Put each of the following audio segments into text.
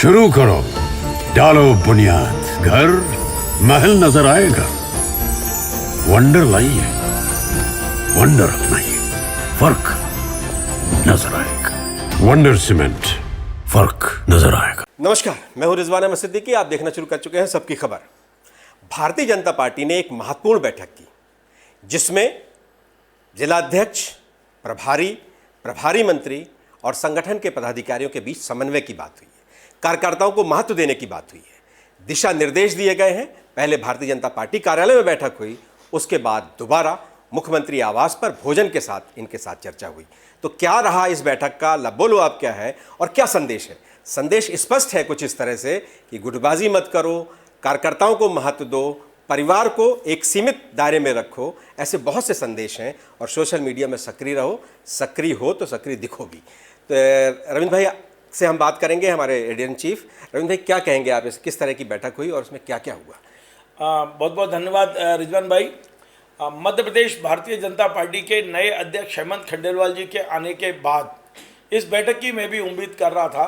शुरू करो, डालो बुनियाद, घर महल नजर आएगा। वंडर लाइए, वंडर अपनाइए, फर्क नजर आएगा। वंडर सीमेंट, फर्क नजर आएगा। नमस्कार, मैं हूं रिजवान अहमद सिद्दीकी। आप देखना शुरू कर चुके हैं सबकी खबर। भारतीय जनता पार्टी ने एक महत्वपूर्ण बैठक की जिसमें जिलाध्यक्ष, प्रभारी मंत्री और संगठन के पदाधिकारियों के बीच समन्वय की बात हुई है। कार्यकर्ताओं को महत्व देने की बात हुई है। दिशा निर्देश दिए गए हैं। पहले भारतीय जनता पार्टी कार्यालय में बैठक हुई, उसके बाद दोबारा मुख्यमंत्री आवास पर भोजन के साथ इनके साथ चर्चा हुई। तो क्या रहा इस बैठक का लबोलुआब क्या है और क्या संदेश है? संदेश स्पष्ट है कुछ इस तरह से कि गुटबाजी मत करो, कार्यकर्ताओं को महत्व दो, परिवार को एक सीमित दायरे में रखो। ऐसे बहुत से संदेश हैं और सोशल मीडिया में सक्रिय रहो, सक्रिय हो तो सक्रिय दिखो भी। तो रविंद्र भाई से हम बात करेंगे, हमारे एडिटर इन चीफ। रविंद्र भाई, क्या कहेंगे आप, इस किस तरह की बैठक हुई और उसमें क्या क्या हुआ? बहुत बहुत धन्यवाद रिजवान भाई। मध्य प्रदेश भारतीय जनता पार्टी के नए अध्यक्ष हेमंत खंडेलवाल जी के आने के बाद इस बैठक की मैं भी उम्मीद कर रहा था,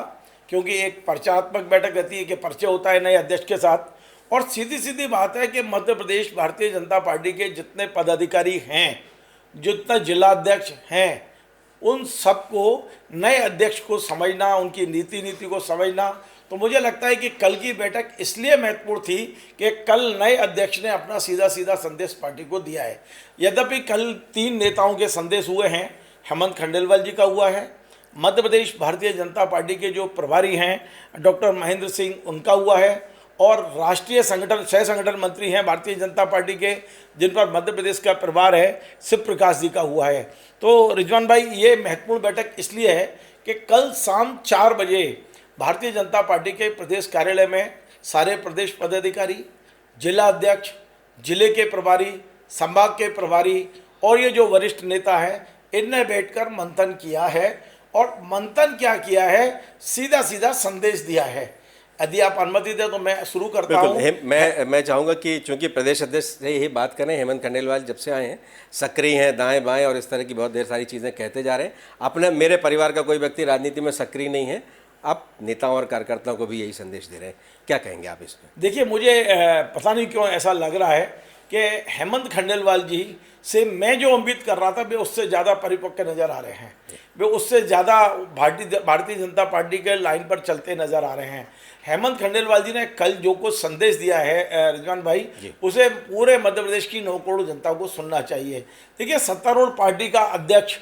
क्योंकि एक परिचयात्मक बैठक रहती है कि परिचय होता है नए अध्यक्ष के साथ। और सीधी सीधी बात है कि मध्य प्रदेश भारतीय जनता पार्टी के जितने पदाधिकारी हैं, जितने जिलाध्यक्ष हैं, उन सबको नए अध्यक्ष को समझना, उनकी नीति को समझना। तो मुझे लगता है कि कल की बैठक इसलिए महत्वपूर्ण थी कि कल नए अध्यक्ष ने अपना सीधा सीधा संदेश पार्टी को दिया है। यद्यपि कल 3 नेताओं के संदेश हुए हैं। हेमंत खंडेलवाल जी का हुआ है, मध्य प्रदेश भारतीय जनता पार्टी के जो प्रभारी हैं डॉक्टर महेंद्र सिंह, उनका हुआ है, और राष्ट्रीय संगठन सह संगठन मंत्री हैं भारतीय जनता पार्टी के, जिन पर मध्य प्रदेश का प्रभार है, शिव प्रकाश जी का हुआ है। तो रिजवान भाई, ये महत्वपूर्ण बैठक इसलिए है कि कल शाम 4 बजे भारतीय जनता पार्टी के प्रदेश कार्यालय में सारे प्रदेश पदाधिकारी, जिला अध्यक्ष, जिले के प्रभारी, संभाग के प्रभारी और ये जो वरिष्ठ नेता हैं, इनने बैठकर मंथन किया है। और मंथन क्या किया है, सीधा सीधा संदेश दिया है। यदि आप अनुमति दें तो मैं शुरू करता हूँ। मैं चाहूँगा कि चूंकि प्रदेश अध्यक्ष से यही बात करें, हेमंत खंडेलवाल जब से आए हैं सक्रिय हैं, दाएं बाएं और इस तरह की बहुत ढेर सारी चीज़ें कहते जा रहे हैं। अपने मेरे परिवार का कोई व्यक्ति राजनीति में सक्रिय नहीं है, आप नेताओं और कार्यकर्ताओं को भी यही संदेश दे रहे हैं। क्या कहेंगे आप इसमें? देखिए, मुझे पता नहीं क्यों ऐसा लग रहा है कि हेमंत खंडेलवाल जी से मैं जो उम्मीद कर रहा था वे उससे ज़्यादा परिपक्व नज़र आ रहे हैं। वे उससे ज़्यादा भारतीय जनता पार्टी के लाइन पर चलते नज़र आ रहे हैं। हेमंत खंडेलवाल जी ने कल जो कुछ संदेश दिया है रिजवान भाई, उसे पूरे मध्य प्रदेश की 9 करोड़ जनता को सुनना चाहिए। देखिए, सत्तारूढ़ पार्टी का अध्यक्ष,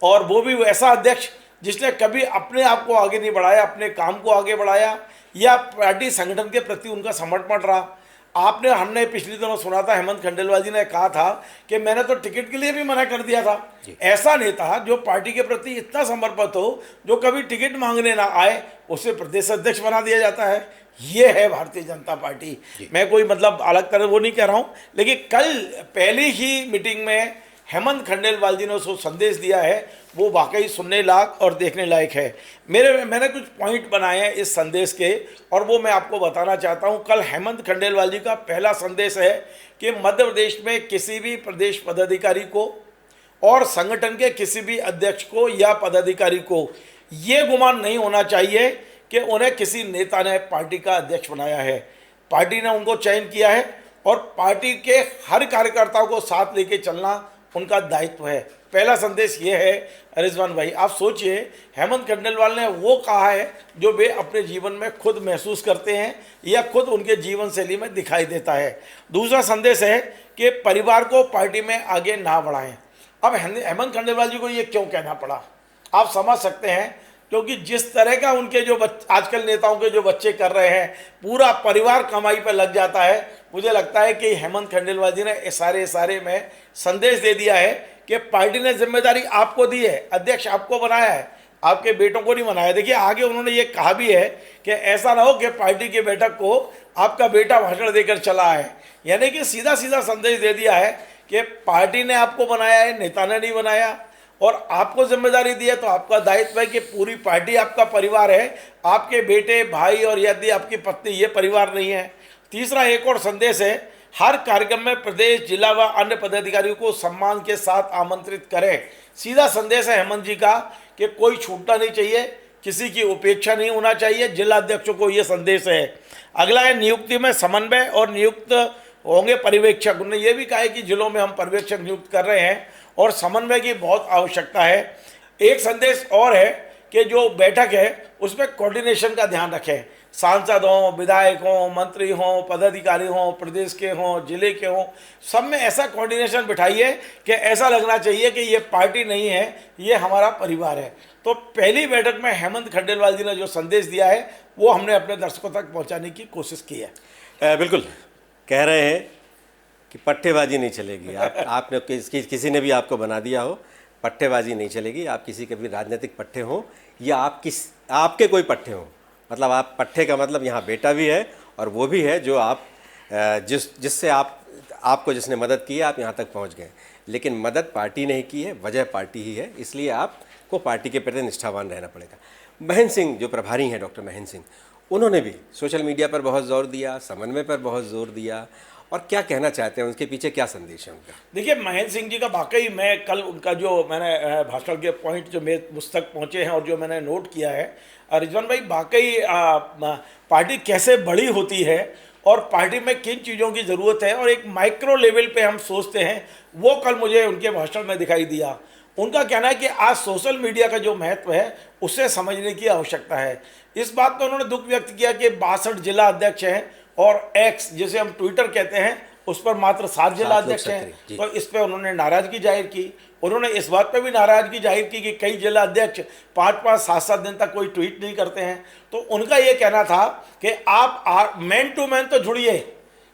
और वो भी ऐसा अध्यक्ष जिसने कभी अपने आप को आगे नहीं बढ़ाया, अपने काम को आगे बढ़ाया या पार्टी संगठन के प्रति उनका समर्पण रहा। हमने पिछले दिनों सुना था, हेमंत खंडेलवाल जी ने कहा था कि मैंने तो टिकट के लिए भी मना कर दिया था। ऐसा नेता जो पार्टी के प्रति इतना समर्पित हो, जो कभी टिकट मांगने ना आए, उसे प्रदेश अध्यक्ष बना दिया जाता है। ये है भारतीय जनता पार्टी। मैं कोई मतलब अलग तरह वो नहीं कह रहा हूँ, लेकिन कल पहली ही मीटिंग में हेमंत खंडेलवाल जी ने जो संदेश दिया है वो वाकई सुनने लायक और देखने लायक है। मैंने कुछ पॉइंट बनाए हैं इस संदेश के, और वो मैं आपको बताना चाहता हूँ। कल हेमंत खंडेलवाल जी का पहला संदेश है कि मध्य प्रदेश में किसी भी प्रदेश पदाधिकारी को और संगठन के किसी भी अध्यक्ष को या पदाधिकारी को ये गुमान नहीं होना चाहिए कि उन्हें किसी नेता ने पार्टी का अध्यक्ष बनाया है। पार्टी ने उनको चयन किया है और पार्टी के हर कार्यकर्ताओं को साथ लेके चलना उनका दायित्व है। पहला संदेश ये है रिजवान भाई। आप सोचिए, हेमंत खंडेलवाल ने वो कहा है जो वे अपने जीवन में खुद महसूस करते हैं या खुद उनके जीवन शैली में दिखाई देता है। दूसरा संदेश है कि परिवार को पार्टी में आगे ना बढ़ाएं। अब हेमंत खंडेलवाल जी को ये क्यों कहना पड़ा, आप समझ सकते हैं, क्योंकि जिस तरह का उनके जो आजकल नेताओं के जो बच्चे कर रहे हैं, पूरा परिवार कमाई पर लग जाता है। मुझे लगता है कि हेमंत खंडेलवाल जी ने इशारे में संदेश दे दिया है कि पार्टी ने जिम्मेदारी आपको दी है, अध्यक्ष आपको बनाया है, आपके बेटों को नहीं बनाया। देखिए, आगे उन्होंने ये कहा भी है कि ऐसा ना हो कि पार्टी की बैठक को आपका बेटा भाषण देकर चला है। यानी कि सीधा सीधा संदेश दे दिया है कि पार्टी ने आपको बनाया है, नेता ने नहीं बनाया, और आपको जिम्मेदारी दी है तो आपका दायित्व है कि पूरी पार्टी आपका परिवार है, आपके बेटे, भाई और यदि आपकी पत्नी ये परिवार नहीं है। तीसरा एक और संदेश है, हर कार्यक्रम में प्रदेश, जिला व अन्य पदाधिकारियों को सम्मान के साथ आमंत्रित करें। सीधा संदेश है हेमंत जी का कि कोई छूटना नहीं चाहिए, किसी की उपेक्षा नहीं होना चाहिए, जिला अध्यक्षों को ये संदेश है। अगला है नियुक्ति में समन्वय और नियुक्त होंगे पर्यवेक्षक। उन्होंने ये भी कहा है कि जिलों में हम पर्यवेक्षक नियुक्त कर रहे हैं और समन्वय की बहुत आवश्यकता है। एक संदेश और है कि जो बैठक है उसमें कोऑर्डिनेशन का ध्यान रखें। सांसद हों, विधायक हों, मंत्री हों, पदाधिकारी हों, प्रदेश के हों, जिले के हों, सब में ऐसा कोऑर्डिनेशन बिठाइए कि ऐसा लगना चाहिए कि ये पार्टी नहीं है, ये हमारा परिवार है। तो पहली बैठक में हेमंत खंडेलवाल जी ने जो संदेश दिया है वो हमने अपने दर्शकों तक पहुंचाने की कोशिश की है। बिल्कुल कह रहे हैं कि पट्टेबाजी नहीं चलेगी। आपने किसी ने भी आपको बना दिया हो, पट्टेबाजी नहीं चलेगी। आप किसी के भी राजनीतिक पट्टे हों या आपके कोई पट्टे हों, मतलब आप पट्टे का मतलब यहाँ बेटा भी है और वो भी है जो आप जिससे आपको जिसने मदद की है आप यहाँ तक पहुँच गए। लेकिन मदद पार्टी ने की है, वजह पार्टी ही है, इसलिए आपको पार्टी के प्रति निष्ठावान रहना पड़ेगा। महेंद्र सिंह जो प्रभारी हैं, डॉक्टर महेंद्र सिंह, उन्होंने भी सोशल मीडिया पर बहुत जोर दिया, समन्वय पर बहुत जोर दिया, और क्या कहना चाहते हैं, उसके पीछे क्या संदेश है उनका? देखिए, महेंद्र सिंह जी का वाकई मैं कल उनका जो मैंने भाषण के पॉइंट जो मेरे मुझ तक पहुँचे हैं और जो मैंने नोट किया है, रिजवान भाई वाकई पार्टी कैसे बड़ी होती है और पार्टी में किन चीज़ों की ज़रूरत है और एक माइक्रो लेवल पे हम सोचते हैं, वो कल मुझे उनके भाषण में दिखाई दिया। उनका कहना है कि आज सोशल मीडिया का जो महत्व है उसे समझने की आवश्यकता है। इस बात पर उन्होंने दुख व्यक्त किया कि 62 जिला अध्यक्ष हैं और एक्स जिसे हम ट्विटर कहते हैं उस पर मात्र 7 जिला अध्यक्ष हैं, तो इस पर उन्होंने नाराज़गी जाहिर की। उन्होंने इस बात पर भी नाराज़गी जाहिर की कि कई जिला अध्यक्ष 5-5, 7-7 दिन तक कोई ट्वीट नहीं करते हैं। तो उनका ये कहना था कि आप मैन टू मैन तो जुड़िए,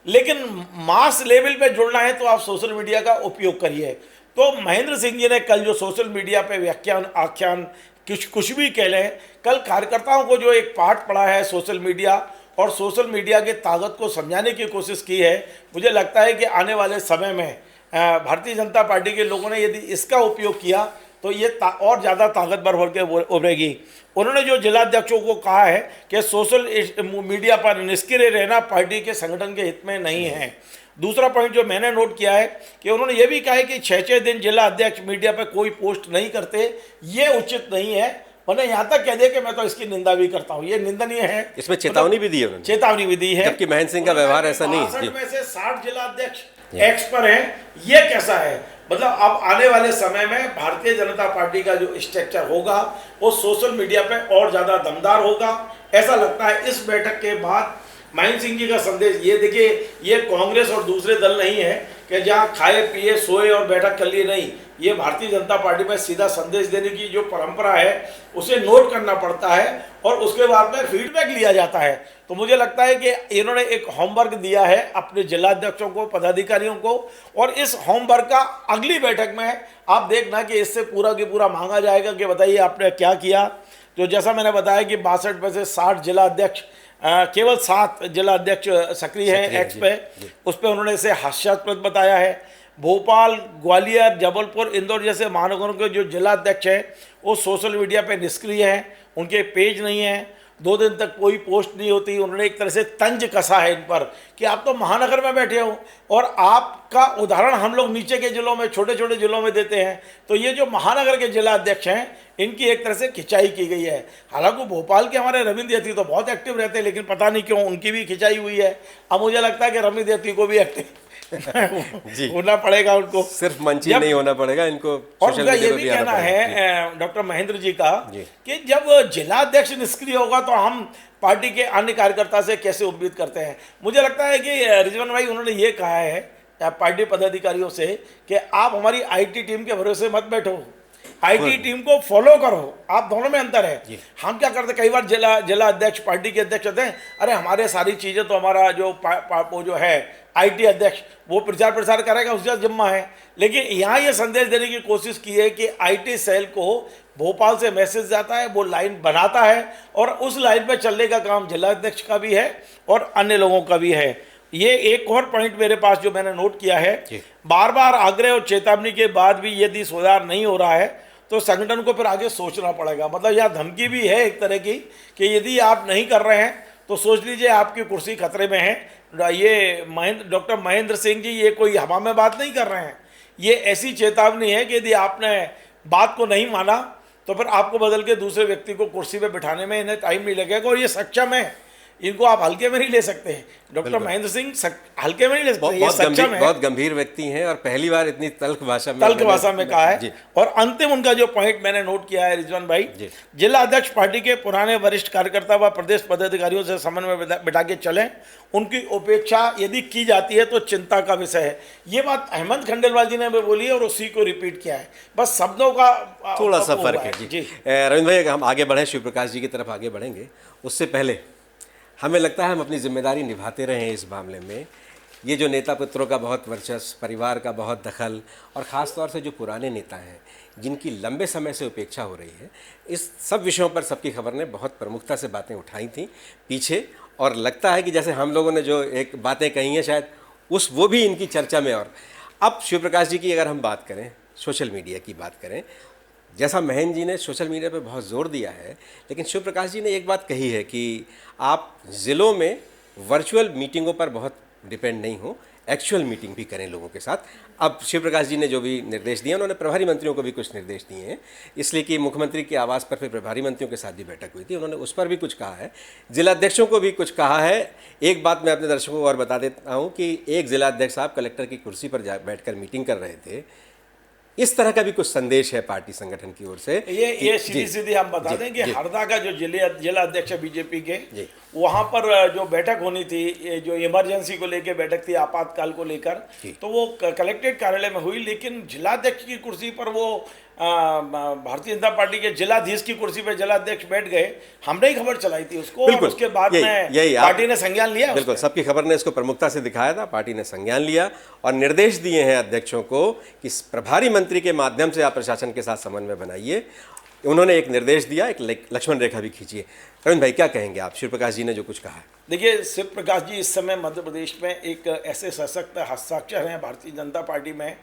लेकिन मास लेवल पे जुड़ना है तो आप सोशल मीडिया का उपयोग करिए। तो महेंद्र सिंह जी ने कल जो सोशल मीडिया पे व्याख्यान, आख्यान, कुछ भी कह लें, कल कार्यकर्ताओं को जो एक पाठ पढ़ा है सोशल मीडिया और सोशल मीडिया की ताकत को समझाने की कोशिश की है, मुझे लगता है कि आने वाले समय में भारतीय जनता पार्टी के लोगों ने यदि इसका उपयोग किया तो ये और ज़्यादा ताकतवर होकर उभरेगी। उन्होंने जो जिलाध्यक्षों को कहा है कि सोशल मीडिया पर निष्क्रिय रहना पार्टी के संगठन के हित में नहीं है। दूसरा पॉइंट जो मैंने नोट किया है कि उन्होंने ये भी कहा है कि 6-6 दिन जिला अध्यक्ष मीडिया पर कोई पोस्ट नहीं करते, ये उचित नहीं है। मैंने यहाँ तक कह दिया कि मैं तो इसकी निंदा भी करता हूँ, ये निंदनीय है। इसमें चेतावनी भी दी है उन्होंने, चेतावनी भी दी है, जबकि महेंद्र सिंह का व्यवहार ऐसा नहीं है। में से 60 जिला अध्यक्ष एक्स पर हैं, ये कैसा है? मतलब अब आने वाले समय में भारतीय जनता पार्टी का जो स्ट्रक्चर होगा वो सोशल मीडिया पे और ज़्यादा दमदार होगा, ऐसा लगता है। इस बैठक के बाद महेंद्र सिंह जी का संदेश ये देखिए, ये कांग्रेस और दूसरे दल नहीं है कि जहाँ खाए पिए सोए और बैठक कर लिए, नहीं, ये भारतीय जनता पार्टी में सीधा संदेश देने की जो परंपरा है उसे नोट करना पड़ता है और उसके बाद में फीडबैक लिया जाता है। तो मुझे लगता है कि इन्होंने एक होमवर्क दिया है अपने जिलाध्यक्षों को, पदाधिकारियों को, और इस होमवर्क का अगली बैठक में आप देखना कि इससे पूरा की पूरा मांगा जाएगा कि बताइए आपने क्या किया। जो जैसा मैंने बताया कि 62 में से 60 जिला अध्यक्ष, केवल 7 जिला अध्यक्ष सक्रिय हैं एक्स पे, उस पर उन्होंने इसे हास्यास्पद बताया है। भोपाल, ग्वालियर, जबलपुर, इंदौर जैसे महानगरों के जो जिला अध्यक्ष हैं वो सोशल मीडिया पे निष्क्रिय हैं, उनके पेज नहीं हैं, 2 दिन तक कोई पोस्ट नहीं होती। उन्होंने एक तरह से तंज कसा है इन पर कि आप तो महानगर में बैठे हो और आपका उदाहरण हम लोग नीचे के जिलों में, छोटे छोटे जिलों में देते हैं। तो ये जो महानगर के जिला अध्यक्ष हैं इनकी एक तरह से खिंचाई की गई है। हालांकि भोपाल के हमारे रविंद्र यती तो बहुत एक्टिव रहते हैं, लेकिन पता नहीं क्यों उनकी भी खिंचाई हुई है। अब मुझे लगता है कि रविंद्र यती को भी एक्टिव जी होना पड़ेगा, उनको सिर्फ मंची नहीं होना पड़ेगा, इनको और उनका ये भी कहना है डॉक्टर महेंद्र जी का कि जब जिला अध्यक्ष निष्क्रिय होगा तो हम पार्टी के अन्य कार्यकर्ता से कैसे उम्मीद करते हैं। मुझे लगता है कि रिजवान भाई उन्होंने ये कहा है पार्टी पदाधिकारियों से कि आप हमारी आईटी टीम के भरोसे मत बैठो, आईटी टीम को फॉलो करो। आप दोनों में अंतर है। हम क्या करते, कई बार जिला अध्यक्ष, पार्टी के अध्यक्ष होते हैं, अरे हमारे सारी चीज़ें तो हमारा जो है आईटी अध्यक्ष वो प्रचार प्रसार करेगा, उसका जिम्मा है। लेकिन यहाँ ये संदेश देने की कोशिश की है कि आईटी सेल को भोपाल से मैसेज जाता है, वो लाइन बनाता है और उस लाइन पर चलने का काम जिला अध्यक्ष का भी है और अन्य लोगों का भी है। ये एक और पॉइंट मेरे पास जो मैंने नोट किया है, बार बार आग्रह और चेतावनी के बाद भी यदि सुधार नहीं हो रहा है तो संगठन को फिर आगे सोचना पड़ेगा। मतलब यहाँ धमकी भी है एक तरह की कि यदि आप नहीं कर रहे हैं तो सोच लीजिए आपकी कुर्सी खतरे में है। ये डॉक्टर महेंद्र सिंह जी ये कोई हवा में बात नहीं कर रहे हैं, ये ऐसी चेतावनी है कि यदि आपने बात को नहीं माना तो फिर आपको बदल के दूसरे व्यक्ति को कुर्सी पे बिठाने में इन्हें टाइम नहीं लगेगा, और ये सक्षम है, इनको आप हल्के में नहीं ले सकते हैं। डॉक्टर महेंद्र सिंह हल्के में नहीं ले सकते, ये सक्षम है, बहुत गंभीर व्यक्ति हैं और पहली बार इतनी तल्ख भाषा में कहा है। और अंतिम उनका जो पॉइंट मैंने नोट किया है रिजवान भाई, जिला अध्यक्ष पार्टी के पुराने वरिष्ठ कार्यकर्ता व प्रदेश पदाधिकारियों से समन्वय में बिठा के चलें, उनकी उपेक्षा यदि की जाती है तो चिंता का विषय है। ये बात हेमंत खंडेलवाल जी ने भी बोली है और उसी को रिपीट किया है, बस शब्दों का थोड़ा सा फर्क है। जी रविंद्र भाई, हम आगे बढ़ें, शिव प्रकाश जी की तरफ आगे बढ़ेंगे, उससे पहले हमें लगता है हम अपनी जिम्मेदारी निभाते रहे हैं इस मामले में। ये जो नेता पुत्रों का बहुत वर्चस्व, परिवार का बहुत दखल, और ख़ास तौर से जो पुराने नेता हैं जिनकी लंबे समय से उपेक्षा हो रही है, इस सब विषयों पर सबकी खबर ने बहुत प्रमुखता से बातें उठाई थी पीछे, और लगता है कि जैसे हम लोगों ने जो एक बातें कही हैं शायद वो भी इनकी चर्चा में। और अब शिव प्रकाश जी की अगर हम बात करें, सोशल मीडिया की बात करें, जैसा महेंद्र जी ने सोशल मीडिया पे बहुत जोर दिया है, लेकिन शिव प्रकाश जी ने एक बात कही है कि आप ज़िलों में वर्चुअल मीटिंगों पर बहुत डिपेंड नहीं हो, एक्चुअल मीटिंग भी करें लोगों के साथ। अब शिव प्रकाश जी ने जो भी निर्देश दिए, उन्होंने प्रभारी मंत्रियों को भी कुछ निर्देश दिए हैं, इसलिए कि मुख्यमंत्री के आवास पर फिर प्रभारी मंत्रियों के साथ भी बैठक हुई थी, उन्होंने उस पर भी कुछ कहा है, जिलाध्यक्षों को भी कुछ कहा है। एक बात मैं अपने दर्शकों को और बता देता हूँ कि एक जिलाध्यक्ष साहब कलेक्टर की कुर्सी पर बैठकर मीटिंग कर रहे थे, इस तरह का भी कुछ संदेश है पार्टी संगठन की ओर से। ये सीधी हम बता दें कि हरदा का जो जिला अध्यक्ष बीजेपी के, वहाँ पर जो बैठक होनी थी, जो इमरजेंसी को लेकर बैठक थी, आपातकाल को लेकर, तो वो कलेक्ट्रेट कार्यालय में हुई, लेकिन जिलाध्यक्ष की कुर्सी पर वो भारतीय जनता पार्टी के जिलाधीश की कुर्सी पर जिलाध्यक्ष बैठ गए। हमने ही खबर चलाई थी उसको, और उसके बाद में पार्टी ने संज्ञान लिया। बिल्कुल, सबकी खबर ने इसको प्रमुखता से दिखाया था, पार्टी ने संज्ञान लिया और निर्देश दिए हैं अध्यक्षों को कि प्रभारी मंत्री के माध्यम से आप प्रशासन के साथ समन्वय बनाइए। उन्होंने एक निर्देश दिया, एक लक्ष्मण रेखा भी खींचिए। रविंद्र भाई, क्या कहेंगे आप शिव प्रकाश जी ने जो कुछ कहा है? देखिए, शिव प्रकाश जी इस समय मध्य प्रदेश में एक ऐसे सशक्त हस्ताक्षर हैं भारतीय जनता पार्टी में,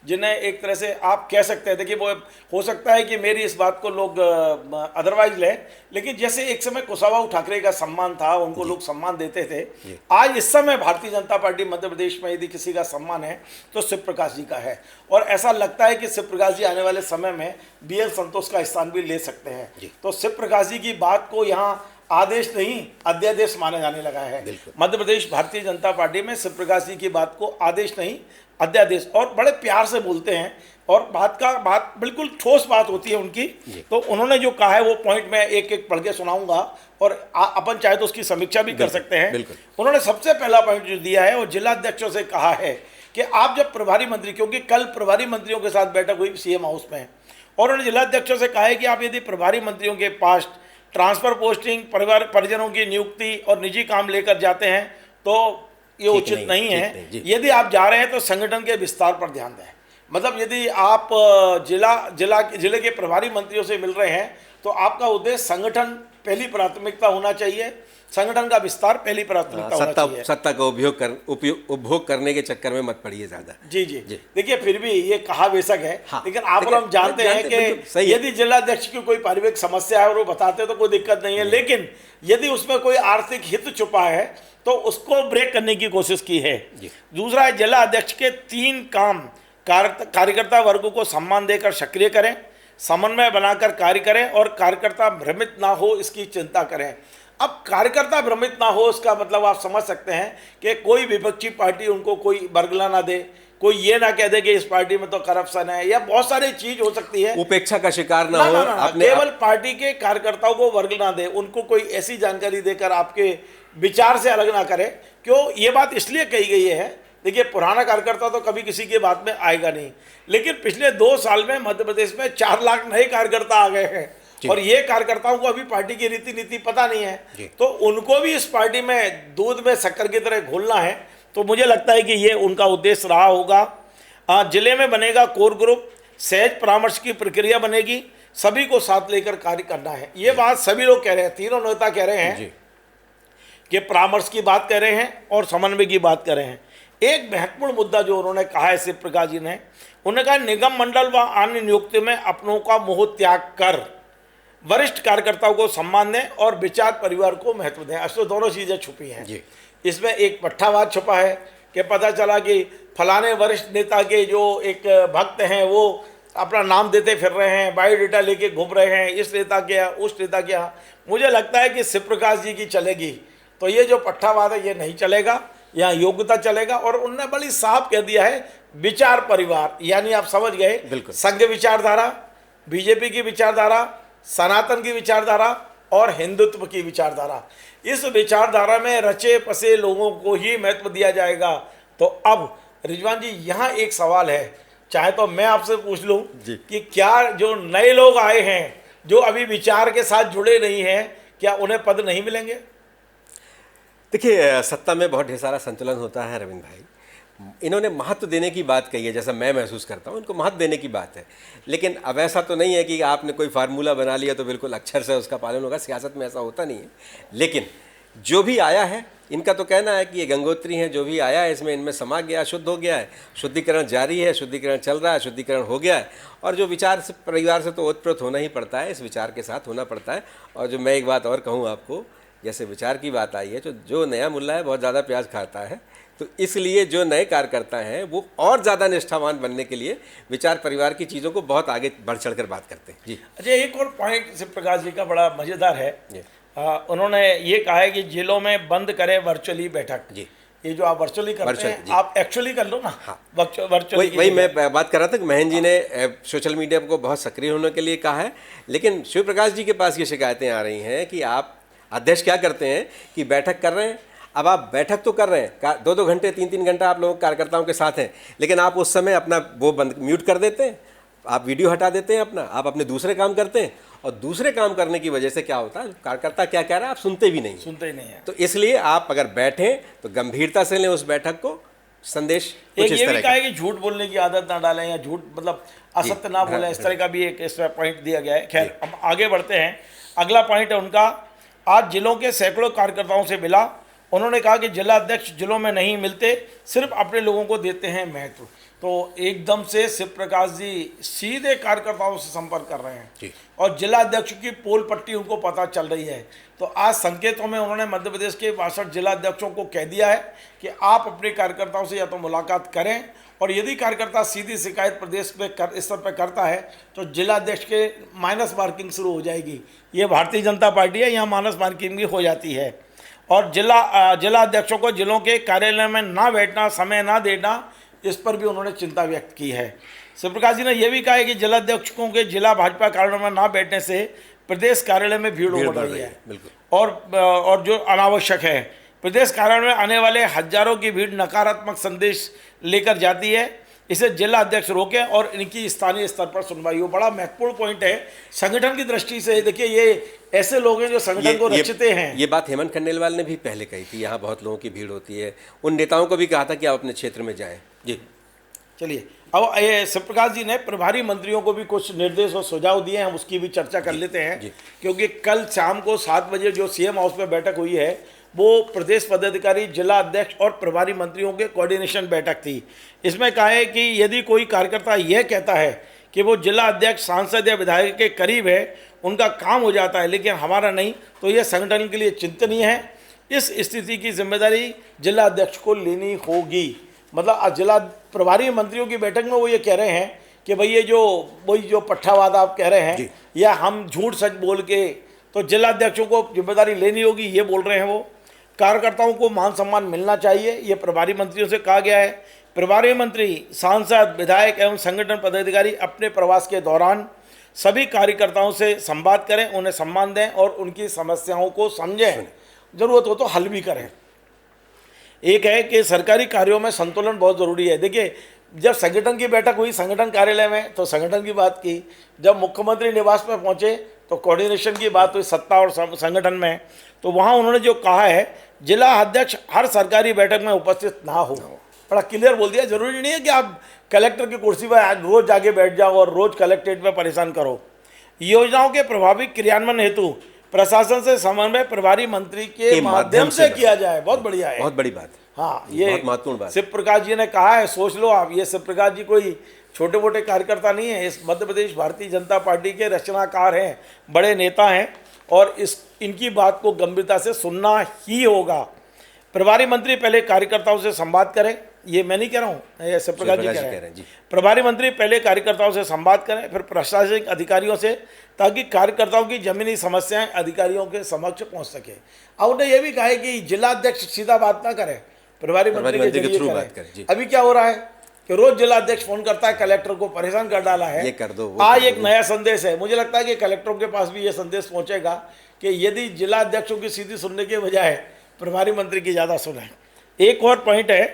जिन्हें एक तरह से आप कह सकते हैं, देखिए वो हो सकता है कि मेरी इस बात को लोग अदरवाइज लें, लेकिन जैसे एक समय कुशाभाऊ ठाकरे का सम्मान था, उनको लोग सम्मान देते थे, आज इस समय भारतीय जनता पार्टी मध्य प्रदेश में यदि किसी का सम्मान है तो शिव प्रकाश जी का है। और ऐसा लगता है कि शिव प्रकाश जी आने वाले समय में BL संतोष का स्थान भी ले सकते हैं। तो शिव प्रकाश जी की बात को यहाँ आदेश नहीं अध्यादेश माना जाने लगा है। मध्य प्रदेश भारतीय जनता पार्टी में शिव प्रकाश जी की बात को आदेश नहीं अध्यादेश, और बड़े प्यार से बोलते हैं, और बात बिल्कुल ठोस बात होती है उनकी। तो उन्होंने जो कहा है वो पॉइंट मैं एक एक पढ़ के सुनाऊंगा, और अपन चाहे तो उसकी समीक्षा भी कर सकते हैं। उन्होंने सबसे पहला पॉइंट जो दिया है वो जिलाध्यक्षों से कहा है कि आप जब प्रभारी मंत्री, क्योंकि कल प्रभारी मंत्रियों के साथ बैठक हुई CM हाउस में, और उन्होंने जिलाध्यक्षों से कहा है कि आप यदि प्रभारी मंत्रियों के पास ट्रांसफर पोस्टिंग, परिवार परिजनों की नियुक्ति और निजी काम लेकर जाते हैं तो ये उचित नहीं है। यदि आप जा रहे हैं तो संगठन के विस्तार पर ध्यान दें। मतलब यदि आप जिले के प्रभारी मंत्रियों से मिल रहे हैं तो आपका उद्देश्य संगठन पहली प्राथमिकता होना चाहिए, संगठन का विस्तार पहली प्राथमिकता होना चाहिए। सत्ता का उपभोग करने के चक्कर में मत पड़िए ज्यादा। जी। देखिए, फिर भी ये कहा बेशक है, लेकिन आप और हम जानते हैं कि यदि जिलाध्यक्ष की कोई पारिवारिक समस्या है और वो बताते हैं तो कोई दिक्कत नहीं है, लेकिन यदि उसमें कोई आर्थिक हित छुपा है तो उसको ब्रेक करने की कोशिश की है। दूसरा है, जिला अध्यक्ष के 3 काम, कार्यकर्ता वर्ग को सम्मान देकर सक्रिय करें, समन्वय बनाकर कार्य करें, और कार्यकर्ता भ्रमित ना हो इसकी चिंता करें। अब कार्यकर्ता भ्रमित ना हो इसका मतलब आप समझ सकते हैं कि कोई विपक्षी पार्टी उनको कोई बरगला ना दे, कोई ये ना कह दे कि इस पार्टी में तो करप्शन है, या बहुत सारी चीज हो सकती है, उपेक्षा का शिकार ना हो। केवल पार्टी के कार्यकर्ताओं को वर्ग ना दे, उनको कोई ऐसी जानकारी देकर आपके विचार से अलग ना करे। क्यों ये बात इसलिए कही गई है, देखिए पुराना कार्यकर्ता तो कभी किसी की बात में आएगा नहीं, लेकिन पिछले 2 साल में मध्य प्रदेश में 4 लाख नए कार्यकर्ता आ गए हैं, और ये कार्यकर्ताओं को अभी पार्टी की रीति नीति पता नहीं है, तो उनको भी इस पार्टी में दूध में शक्कर की तरह घोलना है। तो मुझे लगता है कि ये उनका उद्देश्य रहा होगा। जिले में बनेगा कोर ग्रुप, सहज परामर्श की प्रक्रिया बनेगी, सभी को साथ लेकर कार्य करना है। ये बात सभी लोग कह रहे हैं, तीनों नेता कह रहे हैं कि परामर्श की बात कर रहे हैं और समन्वय की बात कर रहे हैं। एक महत्वपूर्ण मुद्दा जो उन्होंने कहा है शिव प्रकाश जी ने, उन्होंने कहा निगम मंडल व अन्य नियुक्ति में अपनों का मोह त्याग कर वरिष्ठ कार्यकर्ताओं को सम्मान दें और विचार परिवार को महत्व दें। असो दोनों चीज़ें छुपी हैं इसमें। एक पट्टावाद छुपा है कि पता चला कि फलाने वरिष्ठ नेता के जो एक भक्त हैं वो अपना नाम देते फिर रहे हैं, बायोडेटा लेके घूम रहे हैं, इस नेता के यहाँ उस नेता के यहाँ। मुझे लगता है कि शिव प्रकाश जी की चलेगी, तो ये जो पट्टावाद है ये नहीं चलेगा, यहाँ योग्यता चलेगा। और उनने बड़ी साफ कह दिया है विचार परिवार, यानी आप समझ गए संघ विचारधारा, बीजेपी की विचारधारा, सनातन की विचारधारा और हिंदुत्व की विचारधारा। इस विचारधारा में रचे पसे लोगों को ही महत्व दिया जाएगा। तो अब रिजवान जी यहाँ एक सवाल है, चाहे तो मैं आपसे पूछ लूं कि क्या जो नए लोग आए हैं जो अभी विचार के साथ जुड़े नहीं हैं, क्या उन्हें पद नहीं मिलेंगे? देखिए, सत्ता में बहुत ढेर सारा संतुलन होता है रविंद्र भाई। इन्होंने महत्व देने की बात कही है, जैसा मैं महसूस करता हूँ, इनको महत्व देने की बात है। लेकिन अब ऐसा तो नहीं है कि आपने कोई फार्मूला बना लिया तो बिल्कुल अक्षर से उसका पालन होगा, सियासत में ऐसा होता नहीं है। लेकिन जो भी आया है, इनका तो कहना है कि ये गंगोत्री हैं, जो भी आया है इसमें इनमें समा गया, शुद्ध हो गया है, शुद्धिकरण जारी है, शुद्धिकरण चल रहा है, शुद्धिकरण हो गया है। और जो विचार से परिवार से तो ओतप्रोत होना ही पड़ता है, इस विचार के साथ होना पड़ता है। और जो मैं एक बात और कहूँ आपको, जैसे विचार की बात आई है, तो जो नया मुल्ला है बहुत ज़्यादा प्याज खाता है, तो इसलिए जो नए कार्यकर्ता हैं वो और ज़्यादा निष्ठावान बनने के लिए विचार परिवार की चीज़ों को बहुत आगे बढ़ चढ़ कर बात करते हैं। जी अच्छा, एक और पॉइंट शिव प्रकाश जी का बड़ा मज़ेदार है। उन्होंने ये कहा है कि जिलों में बंद करें वर्चुअली बैठक। जी, ये जो आप वर्चुअली करते हैं, आप एक्चुअली कर लो ना। हाँ, वर्चुअली वही मैं बात कर रहा था कि महेंद्र जी ने सोशल मीडिया को बहुत सक्रिय होने के लिए कहा है। लेकिन शिव प्रकाश जी के पास ये शिकायतें आ रही हैं कि आप अध्यक्ष क्या करते हैं कि बैठक कर रहे हैं, अब आप बैठक तो कर रहे हैं, 2-2 घंटे 3-3 घंटा आप लोग कार्यकर्ताओं के साथ हैं, लेकिन आप उस समय अपना वो बंद म्यूट कर देते हैं, आप वीडियो हटा देते हैं अपना, आप अपने दूसरे काम करते हैं। और दूसरे काम करने की वजह से क्या होता है, कार्यकर्ता क्या कह रहा है आप सुनते भी नहीं है। तो इसलिए आप अगर बैठें तो गंभीरता से लें उस बैठक को। संदेश एक ये भी कहा है कि झूठ बोलने की आदत ना डालें, या झूठ मतलब असत्य ना बोलें, इस तरह का भी एक इसमें पॉइंट दिया गया है। खैर, अब आगे बढ़ते हैं। अगला पॉइंट है उनका, आज जिलों के सैकड़ों कार्यकर्ताओं से मिला। उन्होंने कहा कि जिला अध्यक्ष जिलों में नहीं मिलते, सिर्फ अपने लोगों को देते हैं महत्व। तो एकदम से शिव प्रकाश जी सीधे कार्यकर्ताओं से संपर्क कर रहे हैं और जिला अध्यक्ष की पोल पट्टी उनको पता चल रही है। तो आज संकेतों में उन्होंने मध्य प्रदेश के 62 जिला अध्यक्षों को कह दिया है कि आप अपने कार्यकर्ताओं से या तो मुलाकात करें, और यदि कार्यकर्ता सीधी शिकायत प्रदेश पे स्तर पर करता है तो जिला अध्यक्ष के माइनस मार्किंग शुरू हो जाएगी। ये भारतीय जनता पार्टी है, यहाँ माइनस मार्किंग भी हो जाती है। और जिला अध्यक्षों को जिलों के कार्यालय में ना बैठना, समय ना देना, इस पर भी उन्होंने चिंता व्यक्त की है। शिव प्रकाश जी ने यह भी कहा है कि जिला अध्यक्षों के जिला भाजपा कार्यालय में ना बैठने से प्रदेश कार्यालय में भीड़ बढ़ रही है, और जो अनावश्यक है। प्रदेश कार्यालय में आने वाले हजारों की भीड़ नकारात्मक संदेश लेकर जाती है, इसे जिला अध्यक्ष रोके और इनकी स्थानीय स्तर पर सुनवाई हो। बड़ा महत्वपूर्ण पॉइंट है संगठन की दृष्टि से। देखिए, ये ऐसे लोग हैं जो संगठन को रचते हैं। ये बात हेमंत खंडेलवाल ने भी पहले कही थी, यहाँ बहुत लोगों की भीड़ होती है। उन नेताओं को भी कहा था कि आप अपने क्षेत्र में जाएं। जी चलिए, अब ये शिव प्रकाश जी ने प्रभारी मंत्रियों को भी कुछ निर्देश और सुझाव दिए हैं, हम उसकी भी चर्चा कर लेते हैं। क्योंकि कल शाम को 7 बजे जो सीएम हाउस में बैठक हुई है, वो प्रदेश पदाधिकारी, जिला अध्यक्ष और प्रभारी मंत्रियों के कोऑर्डिनेशन बैठक थी। इसमें कहा है कि यदि कोई कार्यकर्ता यह कहता है कि वो जिला अध्यक्ष, सांसद या विधायक के करीब है, उनका काम हो जाता है लेकिन हमारा नहीं, तो यह संगठन के लिए चिंतनीय है। इस स्थिति की जिम्मेदारी जिला अध्यक्ष को लेनी होगी। मतलब जिला प्रभारी मंत्रियों की बैठक में वो ये कह रहे हैं कि भाई ये जो पट्टावाद आप कह रहे हैं, या हम झूठ सच बोल के, तो जिला अध्यक्षों को जिम्मेदारी लेनी होगी, ये बोल रहे हैं वो। कार्यकर्ताओं को मान सम्मान मिलना चाहिए, ये प्रभारी मंत्रियों से कहा गया है। प्रभारी मंत्री, सांसद, विधायक एवं संगठन पदाधिकारी अपने प्रवास के दौरान सभी कार्यकर्ताओं से संवाद करें, उन्हें सम्मान दें और उनकी समस्याओं को समझें, जरूरत हो तो हल भी करें। एक है कि सरकारी कार्यों में संतुलन बहुत ज़रूरी है। देखिए, जब संगठन की बैठक हुई संगठन कार्यालय में तो संगठन की बात की, जब मुख्यमंत्री निवास पर पहुंचे तो कोऑर्डिनेशन की बात हुई सत्ता और संगठन में। तो वहां उन्होंने जो कहा है, जिला अध्यक्ष हर सरकारी बैठक में उपस्थित ना हो, बड़ा क्लियर बोल दिया। जरूरी नहीं है कि आप कलेक्टर की कुर्सी पर रोज जाके बैठ जाओ और रोज कलेक्ट्रेट में परेशान करो। योजनाओं के प्रभावी क्रियान्वयन हेतु प्रशासन से समन्वय प्रभारी मंत्री के माध्यम से किया जाए। बहुत बढ़िया है, बहुत बड़ी बात। हाँ, ये बहुत महत्वपूर्ण बात शिव प्रकाश जी ने कहा है। सोच लो आप, ये शिव प्रकाश जी कोई छोटे मोटे कार्यकर्ता नहीं है, इस मध्य प्रदेश भारतीय जनता पार्टी के रचनाकार हैं, बड़े नेता हैं, और इनकी बात को गंभीरता से सुनना ही होगा। प्रभारी मंत्री पहले कार्यकर्ताओं से संवाद करें, ये मैं नहीं कह रहा हूँ, ये सत्यप्रकाश जी कह रहे हैं। जी। प्रभारी मंत्री पहले कार्यकर्ताओं से संवाद करें, फिर प्रशासनिक अधिकारियों से, ताकि कार्यकर्ताओं की जमीनी समस्याएं अधिकारियों के समक्ष पहुंच सके। और उन्होंने ये भी कहा है कि जिलाध्यक्ष सीधा बात ना करें, प्रभारी मंत्री के जरिए थ्रू बात करें। करें। अभी क्या हो रहा है कि रोज जिलाध्यक्ष फोन करता है, कलेक्टर को परेशान कर डाला है, ये कर दो, आज एक नया संदेश है। मुझे लगता है कि कलेक्टरों के पास भी ये संदेश पहुंचेगा कि यदि जिलाध्यक्षों की सीधी सुनने के बजाय प्रभारी मंत्री की ज़्यादा सुने। एक और पॉइंट है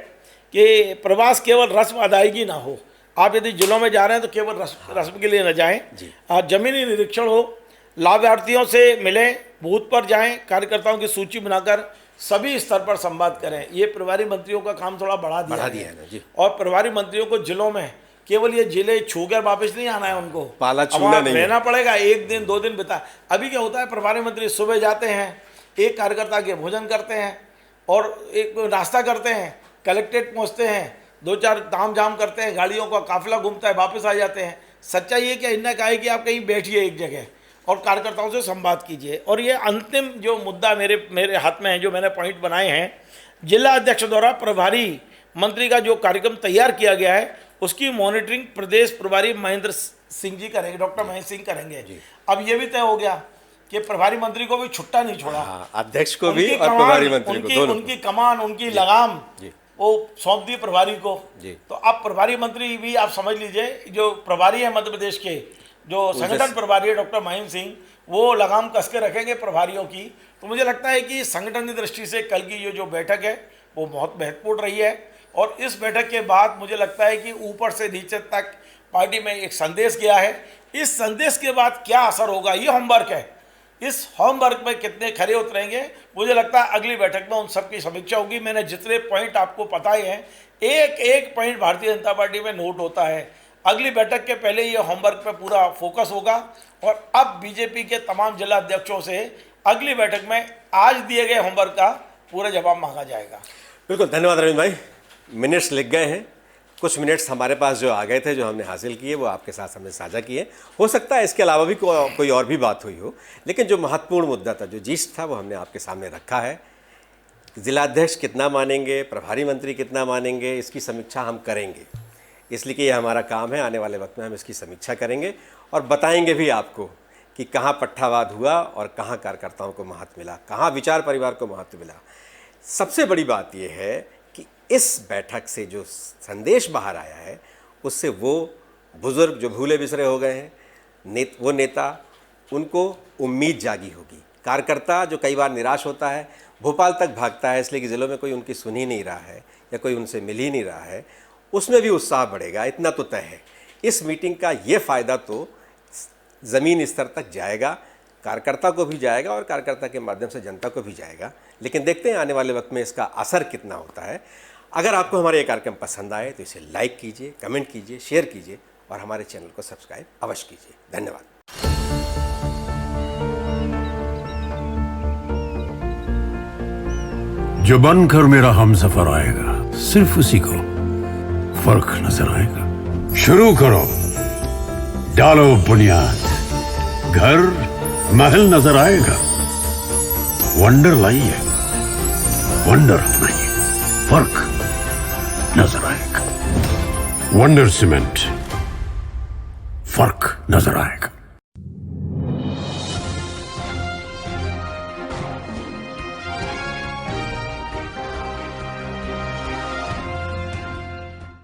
कि प्रवास केवल रस्म अदायगी ना हो। आप यदि जिलों में जा रहे हैं तो केवल रस्म के लिए न जाएं, जमीनी निरीक्षण हो, लाभार्थियों से मिलें, बूथ पर जाएं, कार्यकर्ताओं की सूची बनाकर सभी स्तर पर संवाद करें। ये प्रभारी मंत्रियों का काम थोड़ा बढ़ा दिया है ना जी। और प्रभारी मंत्रियों को जिलों में केवल ये जिले छू कर वापस नहीं आना है, उनको पाला छूना नहीं रहना पड़ेगा। एक दिन 2 दिन बिता। अभी क्या होता है, प्रभारी मंत्री सुबह जाते हैं, एक कार्यकर्ता के भोजन करते हैं और एक नाश्ता करते हैं, कलेक्ट्रेट पहुंचते हैं, 2-4 ताम झाम करते हैं, गाड़ियों का काफिला घूमता है, वापस आ जाते हैं। सच्चाई ये क्या, इनने कहा है कि आप कहीं बैठिए एक जगह और कार्यकर्ताओं से संवाद कीजिए। और ये अंतिम जो मुद्दा मेरे हाथ में है, जो मैंने पॉइंट बनाए हैं, जिला अध्यक्ष द्वारा प्रभारी मंत्री का जो कार्यक्रम तैयार किया गया है उसकी मॉनिटरिंग प्रदेश प्रभारी महेंद्र सिंह जी करेंगे, डॉक्टर महेंद्र सिंह करेंगे। अब ये भी तय हो गया कि प्रभारी मंत्री को भी छुट्टा नहीं छोड़ा, अध्यक्ष को भी और प्रभारी मंत्री को दोनों। उनकी कमान, उनकी लगाम वो सौंप दी प्रभारी को। तो अब प्रभारी मंत्री भी आप समझ लीजिए, जो प्रभारी है मध्य प्रदेश के, जो संगठन प्रभारी है डॉक्टर महेंद्र सिंह, वो लगाम कस के रखेंगे प्रभारियों की। तो मुझे लगता है कि संगठन की दृष्टि से कल की ये जो बैठक है वो बहुत महत्वपूर्ण रही है। और इस बैठक के बाद मुझे लगता है कि ऊपर से नीचे तक पार्टी में एक संदेश गया है। इस संदेश के बाद क्या असर होगा, ये होमवर्क है। इस होमवर्क में कितने खरे उतरेंगे, मुझे लगता है अगली बैठक में उन सबकी समीक्षा होगी। मैंने जितने पॉइंट आपको बताए हैं, एक एक पॉइंट भारतीय जनता पार्टी में नोट होता है। अगली बैठक के पहले ये होमवर्क पे पूरा फोकस होगा। और अब बीजेपी के तमाम जिला अध्यक्षों से अगली बैठक में आज दिए गए होमवर्क का पूरा जवाब मांगा जाएगा। बिल्कुल, धन्यवाद रविंद्र भाई। मिनट्स लिख गए हैं, कुछ मिनट्स हमारे पास जो आ गए थे, जो हमने हासिल किए, वो आपके साथ हमने साझा किए। हो सकता है इसके अलावा भी कोई और भी बात हुई हो, लेकिन जो महत्वपूर्ण मुद्दा था, जो जीस्ट था, वो हमने आपके सामने रखा है। जिलाध्यक्ष कितना मानेंगे, प्रभारी मंत्री कितना मानेंगे, इसकी समीक्षा हम करेंगे, इसलिए कि ये हमारा काम है। आने वाले वक्त में हम इसकी समीक्षा करेंगे और बताएंगे भी आपको कि कहाँ पट्टावाद हुआ और कहाँ कार्यकर्ताओं को महत्व मिला, कहाँ विचार परिवार को महत्व मिला। सबसे बड़ी बात यह है कि इस बैठक से जो संदेश बाहर आया है, उससे वो बुजुर्ग जो भूले बिसरे हो गए हैं, वो नेता, उनको उम्मीद जागी होगी। कार्यकर्ता जो कई बार निराश होता है, भोपाल तक भागता है इसलिए कि ज़िलों में कोई उनकी सुन ही नहीं रहा है या कोई उनसे मिल ही नहीं रहा है, उसमें भी उत्साह बढ़ेगा, इतना तो तय है। इस मीटिंग का ये फ़ायदा तो ज़मीन स्तर तक जाएगा, कार्यकर्ता को भी जाएगा और कार्यकर्ता के माध्यम से जनता को भी जाएगा। लेकिन देखते हैं आने वाले वक्त में इसका असर कितना होता है। अगर आपको हमारे ये कार्यक्रम पसंद आए तो इसे लाइक कीजिए, कमेंट कीजिए, शेयर कीजिए और हमारे चैनल को सब्सक्राइब अवश्य कीजिए। धन्यवाद। जो बनकर मेरा हमसफर आएगा, सिर्फ उसी को फर्क नजर आएगा। शुरू करो, डालो बुनियाद, घर महल नजर आएगा। वंडर लाइए, वंडर अपनाइए, फर्क नजर आएगा। वंडर सीमेंट, फर्क नजर आएगा।